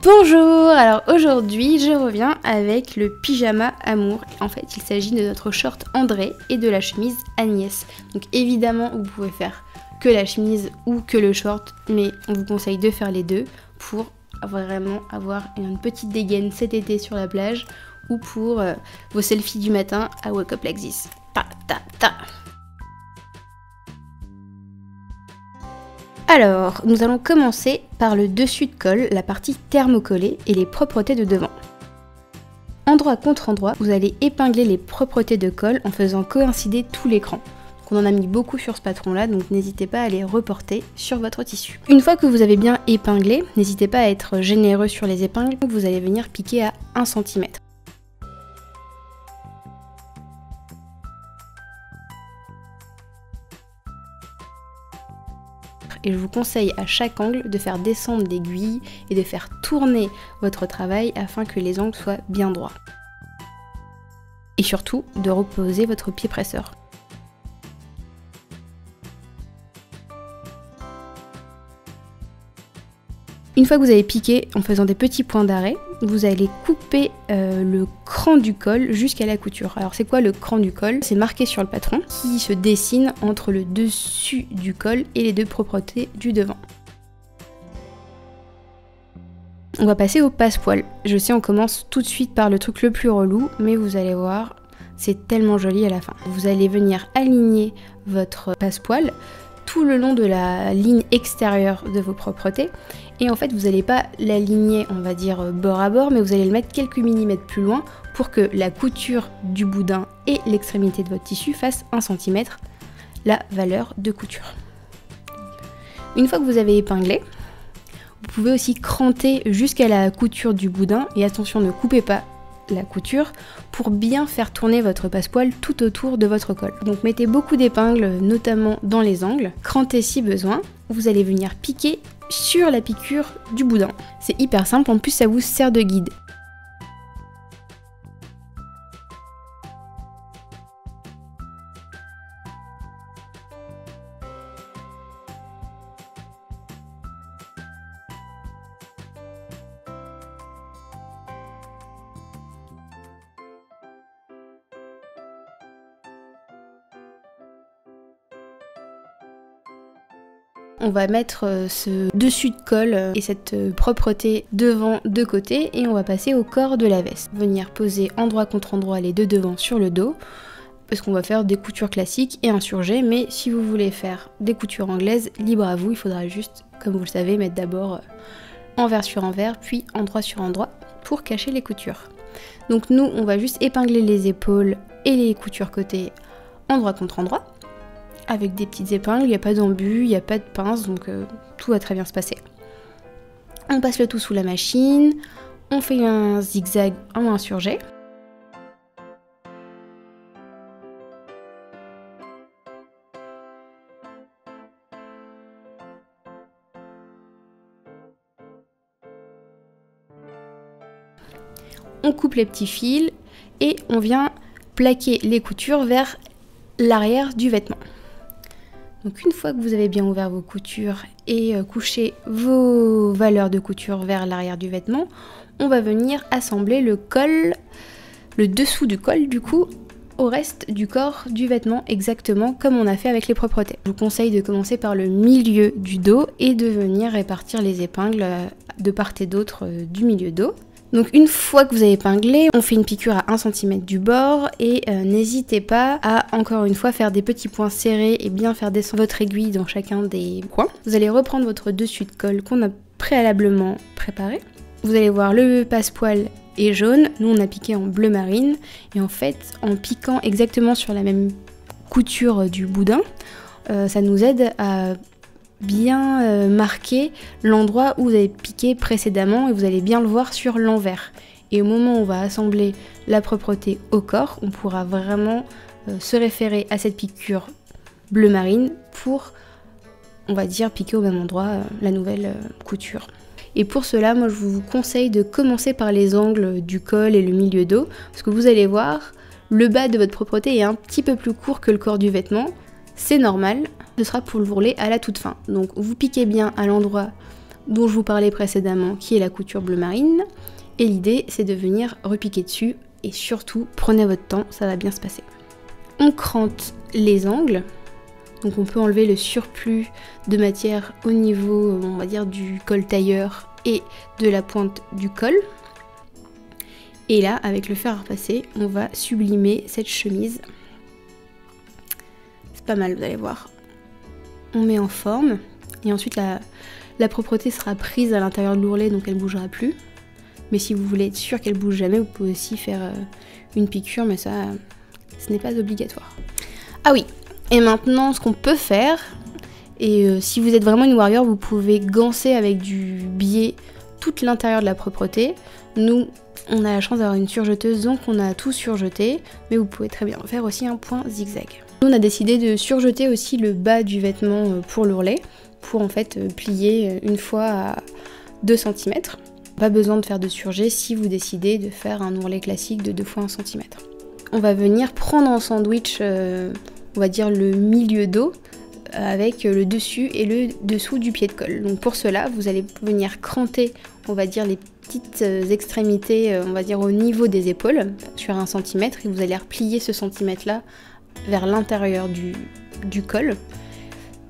Bonjour, alors aujourd'hui je reviens avec le pyjama amour. En fait il s'agit de notre short André et de la chemise Agnès. Donc évidemment vous pouvez faire que la chemise ou que le short, mais on vous conseille de faire les deux pour vraiment avoir une petite dégaine cet été sur la plage ou pour vos selfies du matin à Wake Up Like This. Ta ta ta. Alors, nous allons commencer par le dessus de col, la partie thermocollée et les propretés de devant. Endroit contre endroit, vous allez épingler les propretés de col en faisant coïncider tout l'écran. On en a mis beaucoup sur ce patron-là, donc n'hésitez pas à les reporter sur votre tissu. Une fois que vous avez bien épinglé, n'hésitez pas à être généreux sur les épingles, vous allez venir piquer à 1 cm. Et je vous conseille à chaque angle de faire descendre l'aiguille et de faire tourner votre travail afin que les angles soient bien droits. Et surtout de reposer votre pied presseur. Une fois que vous avez piqué en faisant des petits points d'arrêt, vous allez couper le cran du col jusqu'à la couture. Alors c'est quoi le cran du col? C'est marqué sur le patron qui se dessine entre le dessus du col et les deux propretés du devant. On va passer au passepoil. Je sais on commence tout de suite par le truc le plus relou, mais vous allez voir, c'est tellement joli à la fin. Vous allez venir aligner votre passepoil tout le long de la ligne extérieure de vos propretés. Et en fait, vous n'allez pas l'aligner, on va dire, bord à bord, mais vous allez le mettre quelques millimètres plus loin pour que la couture du boudin et l'extrémité de votre tissu fassent 1 cm la valeur de couture. Une fois que vous avez épinglé, vous pouvez aussi cranter jusqu'à la couture du boudin. Et attention, ne coupez pas la couture pour bien faire tourner votre passepoil tout autour de votre col. Donc mettez beaucoup d'épingles, notamment dans les angles, crantez si besoin. Vous allez venir piquer sur la piqûre du boudin. C'est hyper simple, en plus ça vous sert de guide. On va mettre ce dessus de col et cette propreté devant de côté et on va passer au corps de la veste. Venir poser endroit contre endroit les deux devants sur le dos parce qu'on va faire des coutures classiques et insurgées, mais si vous voulez faire des coutures anglaises, libre à vous, il faudra juste, comme vous le savez, mettre d'abord envers sur envers puis endroit sur endroit pour cacher les coutures. Donc nous, on va juste épingler les épaules et les coutures côté endroit contre endroit. Avec des petites épingles, il n'y a pas d'embu, il n'y a pas de pince, donc tout va très bien se passer. On passe le tout sous la machine, on fait un zigzag en insurgé. On coupe les petits fils et on vient plaquer les coutures vers l'arrière du vêtement. Donc une fois que vous avez bien ouvert vos coutures et couché vos valeurs de couture vers l'arrière du vêtement, on va venir assembler le col, le dessous du col du coup, au reste du corps du vêtement, exactement comme on a fait avec les propretés. Je vous conseille de commencer par le milieu du dos et de venir répartir les épingles de part et d'autre du milieu dos. Donc une fois que vous avez épinglé, on fait une piqûre à 1 cm du bord et n'hésitez pas à encore une fois faire des petits points serrés et bien faire descendre votre aiguille dans chacun des coins. Vous allez reprendre votre dessus de col qu'on a préalablement préparé. Vous allez voir le passepoil est jaune, nous on a piqué en bleu marine et en fait en piquant exactement sur la même couture du boudin, ça nous aide à bien marquer l'endroit où vous avez piqué précédemment et vous allez bien le voir sur l'envers. Et au moment où on va assembler la propreté au corps, on pourra vraiment se référer à cette piqûre bleu marine pour, on va dire, piquer au même endroit la nouvelle couture. Et pour cela, moi je vous conseille de commencer par les angles du col et le milieu dos, parce que vous allez voir, le bas de votre propreté est un petit peu plus court que le corps du vêtement. C'est normal, ce sera pour le vourler à la toute fin. Donc vous piquez bien à l'endroit dont je vous parlais précédemment, qui est la couture bleu marine. Et l'idée, c'est de venir repiquer dessus. Et surtout, prenez votre temps, ça va bien se passer. On crante les angles. Donc on peut enlever le surplus de matière au niveau, on va dire, du col tailleur et de la pointe du col. Et là, avec le fer à repasser, on va sublimer cette chemise. C'est pas mal, vous allez voir. On met en forme et ensuite la propreté sera prise à l'intérieur de l'ourlet, donc elle ne bougera plus. Mais si vous voulez être sûr qu'elle bouge jamais, vous pouvez aussi faire une piqûre, mais ça, ce n'est pas obligatoire. Ah oui, et maintenant ce qu'on peut faire, et si vous êtes vraiment une warrior, vous pouvez ganser avec du biais toute l'intérieur de la propreté. Nous, on a la chance d'avoir une surjeteuse, donc on a tout surjeté, mais vous pouvez très bien faire aussi un point zigzag. Nous, on a décidé de surjeter aussi le bas du vêtement pour l'ourlet, pour en fait plier une fois à 2 cm. Pas besoin de faire de surjet si vous décidez de faire un ourlet classique de 2 fois 1 cm. On va venir prendre en sandwich, on va dire le milieu dos, avec le dessus et le dessous du pied de colle. Donc pour cela, vous allez venir cranter, on va dire, les petites extrémités, on va dire au niveau des épaules, sur 1 cm, et vous allez replier ce centimètre là vers l'intérieur du col,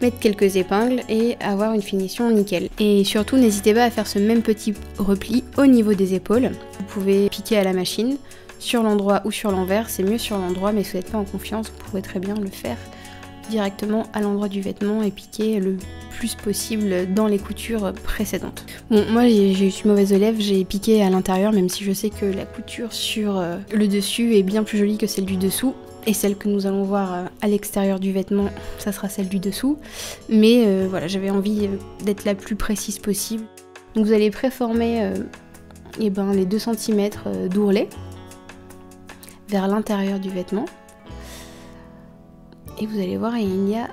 mettre quelques épingles et avoir une finition nickel. Et surtout, n'hésitez pas à faire ce même petit repli au niveau des épaules. Vous pouvez piquer à la machine, sur l'endroit ou sur l'envers, c'est mieux sur l'endroit, mais si vous n'êtes pas en confiance, vous pouvez très bien le faire directement à l'endroit du vêtement et piquer le plus possible dans les coutures précédentes. Bon, moi je suis mauvaise élève, j'ai piqué à l'intérieur, même si je sais que la couture sur le dessus est bien plus jolie que celle du dessous. Et celle que nous allons voir à l'extérieur du vêtement, ça sera celle du dessous. Mais voilà, j'avais envie d'être la plus précise possible. Donc vous allez préformer les 2 cm d'ourlet vers l'intérieur du vêtement. Et vous allez voir, il y a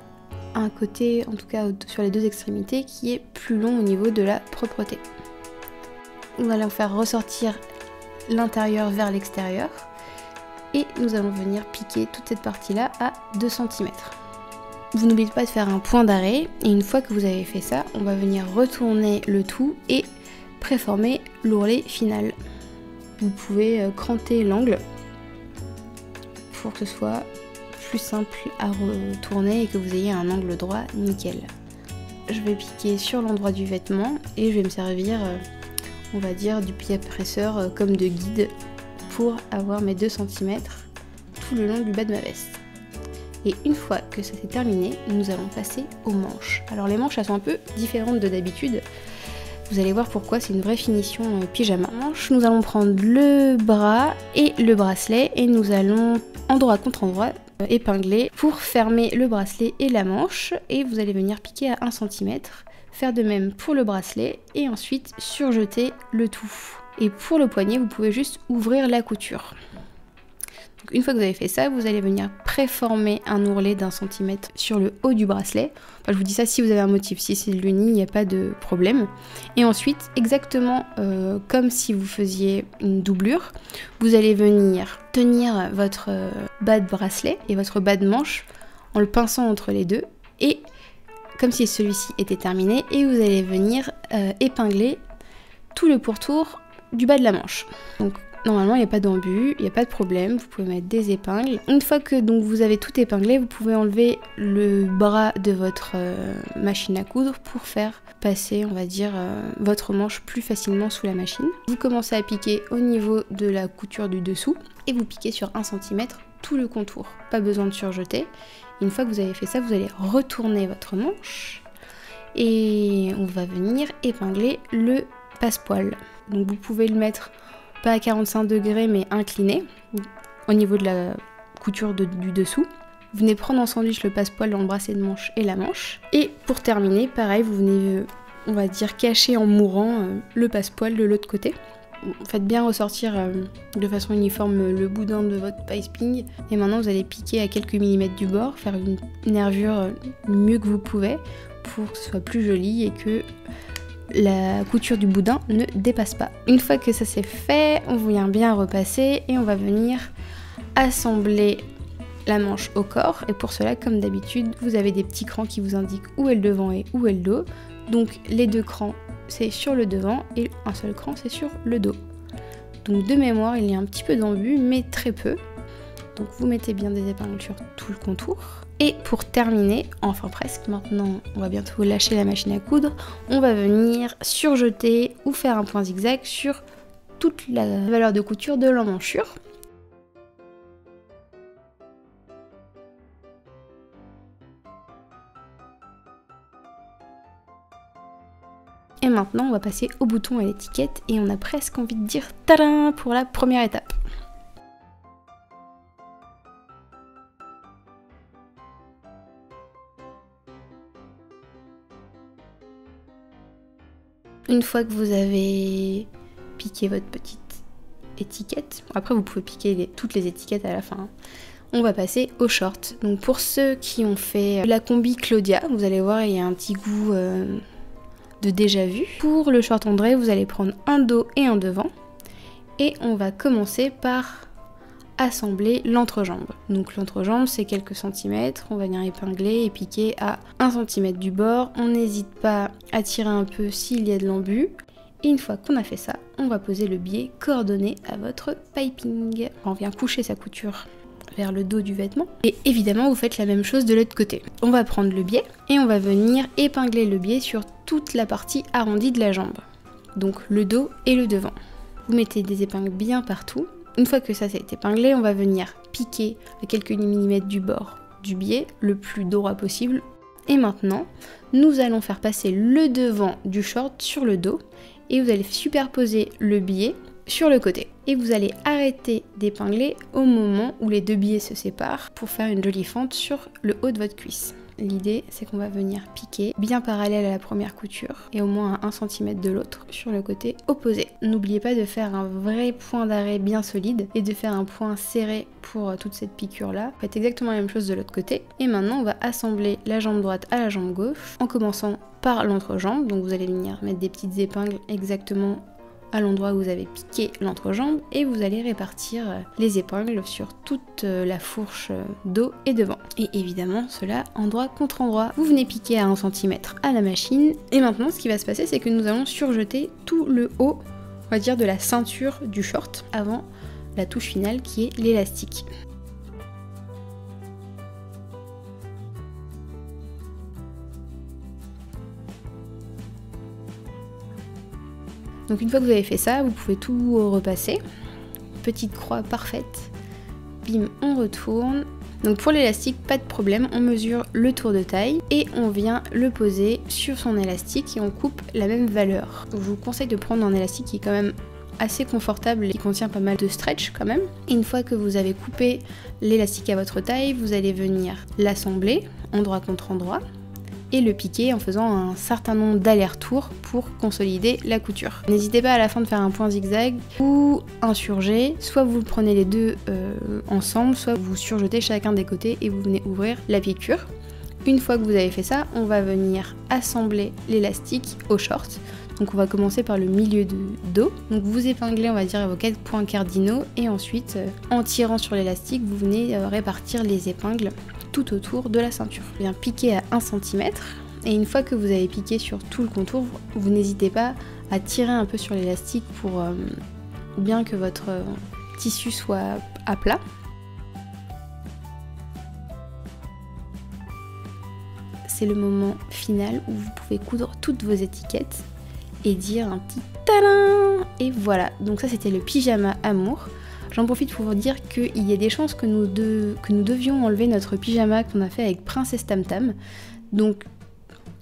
un côté, en tout cas sur les 2 extrémités, qui est plus long au niveau de la propreté. Nous allons faire ressortir l'intérieur vers l'extérieur. Et nous allons venir piquer toute cette partie-là à 2 cm. Vous n'oubliez pas de faire un point d'arrêt, et une fois que vous avez fait ça, on va venir retourner le tout et préformer l'ourlet final. Vous pouvez cranter l'angle pour que ce soit plus simple à retourner et que vous ayez un angle droit nickel. Je vais piquer sur l'endroit du vêtement et je vais me servir, on va dire, du pied presseur comme de guide pour avoir mes 2 cm tout le long du bas de ma veste. Et une fois que ça c'est terminé, nous allons passer aux manches. Alors les manches, elles sont un peu différentes de d'habitude. Vous allez voir pourquoi, c'est une vraie finition pyjama. Nous allons prendre le bras et le bracelet et nous allons endroit contre endroit épingler pour fermer le bracelet et la manche. Et vous allez venir piquer à 1 cm, faire de même pour le bracelet et ensuite surjeter le tout. Et pour le poignet, vous pouvez juste ouvrir la couture. Donc une fois que vous avez fait ça, vous allez venir préformer un ourlet d'1 cm sur le haut du bracelet. Enfin, je vous dis ça si vous avez un motif, si c'est de l'uni, il n'y a pas de problème. Et ensuite, exactement comme si vous faisiez une doublure, vous allez venir tenir votre bas de bracelet et votre bas de manche en le pinçant entre les deux. Et comme si celui-ci était terminé, et vous allez venir épingler tout le pourtour du bas de la manche. Donc normalement il n'y a pas d'embu, il n'y a pas de problème, vous pouvez mettre des épingles. Une fois que donc vous avez tout épinglé, vous pouvez enlever le bras de votre machine à coudre pour faire passer, on va dire, votre manche plus facilement sous la machine. Vous commencez à piquer au niveau de la couture du dessous et vous piquez sur 1 cm tout le contour. Pas besoin de surjeter. Une fois que vous avez fait ça, vous allez retourner votre manche et on va venir épingler le passepoil. Donc vous pouvez le mettre pas à 45 degrés mais incliné au niveau de la couture du dessous. Vous venez prendre en sandwich le passepoil dans le bracelet de manche et la manche. Et pour terminer, pareil, vous venez, on va dire, cacher en mourant le passepoil de l'autre côté. Faites bien ressortir de façon uniforme le boudin de votre piping. Et maintenant vous allez piquer à quelques millimètres du bord, faire une nervure le mieux que vous pouvez pour que ce soit plus joli et que la couture du boudin ne dépasse pas. Une fois que ça c'est fait, on vient bien repasser et on va venir assembler la manche au corps. Et pour cela, comme d'habitude, vous avez des petits crans qui vous indiquent où est le devant et où est le dos. Donc les 2 crans c'est sur le devant et un seul cran c'est sur le dos. Donc de mémoire il y a un petit peu d'embu mais très peu. Donc vous mettez bien des épingles sur tout le contour. Et pour terminer, enfin presque, maintenant on va bientôt lâcher la machine à coudre, on va venir surjeter ou faire un point zigzag sur toute la valeur de couture de l'emmanchure. Et maintenant on va passer au bouton et à l'étiquette et on a presque envie de dire tadam pour la première étape. Une fois que vous avez piqué votre petite étiquette, après vous pouvez piquer toutes les étiquettes à la fin, on va passer aux shorts. Donc pour ceux qui ont fait la combi Claudia, vous allez voir il y a un petit goût de déjà vu. Pour le short André, vous allez prendre un dos et un devant et on va commencer par assembler l'entrejambe. Donc l'entrejambe c'est quelques centimètres, on va venir épingler et piquer à 1 cm du bord. On n'hésite pas à tirer un peu s'il y a de l'embu. Et une fois qu'on a fait ça, on va poser le biais coordonné à votre piping. On vient coucher sa couture vers le dos du vêtement. Et évidemment vous faites la même chose de l'autre côté. On va prendre le biais et on va venir épingler le biais sur toute la partie arrondie de la jambe. Donc le dos et le devant. Vous mettez des épingles bien partout. Une fois que ça c'est épinglé, on va venir piquer à quelques millimètres du bord du biais, le plus droit possible. Et maintenant, nous allons faire passer le devant du short sur le dos et vous allez superposer le biais sur le côté. Et vous allez arrêter d'épingler au moment où les deux biais se séparent pour faire une jolie fente sur le haut de votre cuisse. L'idée c'est qu'on va venir piquer bien parallèle à la première couture et au moins à 1 cm de l'autre sur le côté opposé. N'oubliez pas de faire un vrai point d'arrêt bien solide et de faire un point serré pour toute cette piqûre là. Faites exactement la même chose de l'autre côté. Et maintenant on va assembler la jambe droite à la jambe gauche en commençant par l'entrejambe. Donc vous allez venir mettre des petites épingles exactement à l'endroit où vous avez piqué l'entrejambe et vous allez répartir les épingles sur toute la fourche dos et devant. Et évidemment cela endroit contre endroit. Vous venez piquer à 1 cm à la machine et maintenant ce qui va se passer c'est que nous allons surjeter tout le haut, on va dire de la ceinture du short avant la touche finale qui est l'élastique. Donc une fois que vous avez fait ça, vous pouvez tout repasser. Petite croix parfaite. Bim, on retourne. Donc pour l'élastique, pas de problème, on mesure le tour de taille et on vient le poser sur son élastique et on coupe la même valeur. Donc je vous conseille de prendre un élastique qui est quand même assez confortable et qui contient pas mal de stretch quand même. Et une fois que vous avez coupé l'élastique à votre taille, vous allez venir l'assembler endroit contre endroit et le piquer en faisant un certain nombre d'allers-retours pour consolider la couture. N'hésitez pas à la fin de faire un point zigzag ou un surjet, soit vous prenez les deux ensemble, soit vous surjetez chacun des côtés et vous venez ouvrir la piqûre. Une fois que vous avez fait ça, on va venir assembler l'élastique au short. Donc on va commencer par le milieu du dos. Donc vous épinglez on va dire vos 4 points cardinaux et ensuite en tirant sur l'élastique vous venez répartir les épingles tout autour de la ceinture. Vous venez piquer à 1 cm et une fois que vous avez piqué sur tout le contour, vous n'hésitez pas à tirer un peu sur l'élastique pour bien que votre tissu soit à plat. C'est le moment final où vous pouvez coudre toutes vos étiquettes et dire un petit tadam. Et voilà, donc ça c'était le pyjama amour. J'en profite pour vous dire qu'il y a des chances que nous devions enlever notre pyjama qu'on a fait avec Princesse Tam Tam. Donc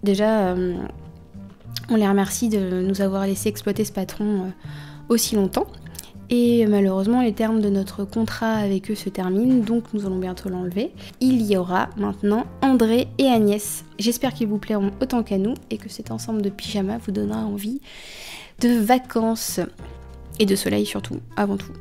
déjà, on les remercie de nous avoir laissé exploiter ce patron aussi longtemps. Et malheureusement, les termes de notre contrat avec eux se terminent, donc nous allons bientôt l'enlever. Il y aura maintenant André et Agnès. J'espère qu'ils vous plairont autant qu'à nous et que cet ensemble de pyjamas vous donnera envie de vacances et de soleil surtout, avant tout.